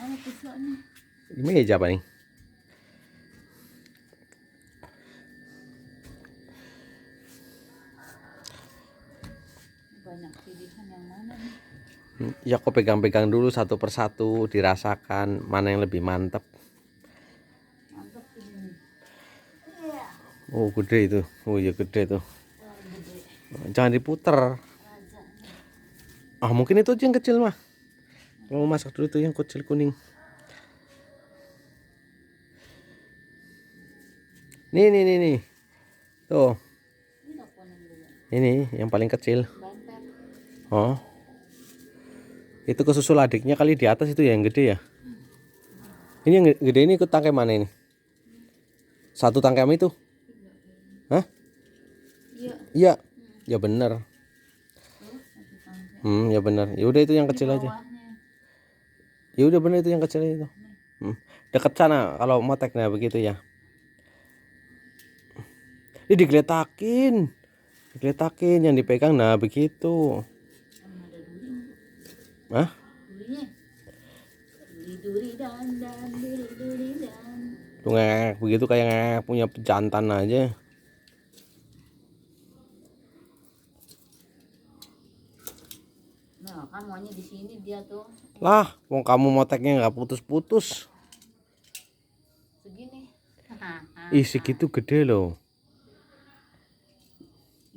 Ano pisaunya? Di meja apa nih? Banyak pilihan yang mana nih? Ya kok pegang-pegang dulu satu persatu, dirasakan mana yang lebih mantap. Mantap ini. Iya. Oh gede itu, oh iya gede tuh. Gede. Jangan diputer. Rajanya. Mungkin itu aja yang kecil mah. Mau masak dulu tuh yang kecil kuning. Nih. Tuh, Ini telepon yang dulu. ini yang paling kecil. Bantet. Oh, itu kesusul adiknya kali di atas itu ya yang gede ya. Ini yang gede ini ikut tangkai mana ini? Satu tangkai itu? Hah? Iya. Iya, ya bener. Ya bener. Ya udah itu yang Ini kecil aja. bawahnya. Ya udah bener itu yang kecil itu. Dekat sana kalau mau teknya begitu ya. Ini digeletakin. Digeletakin yang dipegang nah begitu. Mana ada duri? Hah? Durinya. Duri dan duri dan. Tuh ngek begitu kayak ngek punya jantan aja. Nah, kan maunya di sini dia tuh. Lah, wong kamu moteknya nggak putus-putus. Segini. Ih, segitu gede loh.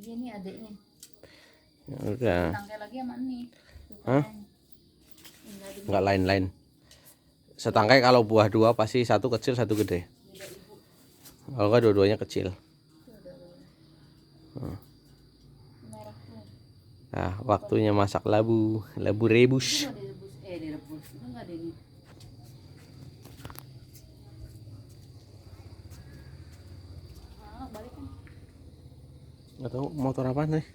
Iya nih adiknya. Ya udah. Tangkai lagi sama nih. Hah? Nggak lain-lain. Setangkai kalau buah dua pasti satu kecil satu gede. Kalau nggak dua-duanya kecil. Nah, waktunya masak labu rebus. Direbus. Itu enggak ada ini. Balik kan. Nggak tahu motor apa nih.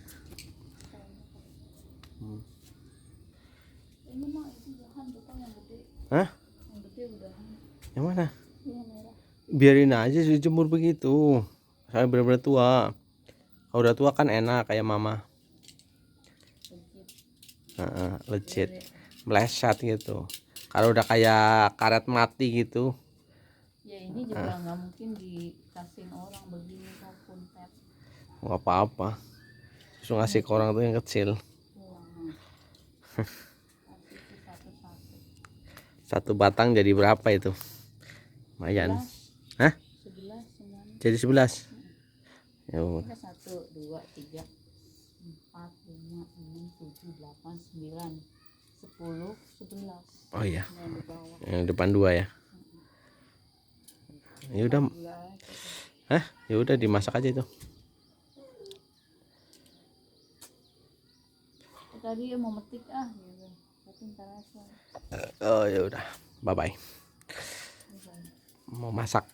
Ini mah itu udahan bukan yang gede. Hah? Yang gede udahan. Yang mana? Yang merah. Biarin aja dijemur begitu. Saya benar-benar tua. Kalau udah tua kan enak kayak mama. Legit. Meleset gitu. Kalau udah kayak karet mati gitu. Ya ini juga nggak mungkin dikasih orang begini maupun tap. Nggak apa-apa. Terus ngasih ke orang tuh yang kecil. Satu batang jadi berapa itu? Lumayan. Hah? 11 semuanya. Jadi 11. Ada 1, 2, 3, 4, 5, 6, 7, 8, 9, 10, 11. Oh iya. Yang di bawah. Yang depan 2 ya. Ya udah. Hah? Ya udah dimasak aja itu. Tadi mau metik gitu. Tapi ntar aja. Oh ya udah. Bye bye. Mau masak.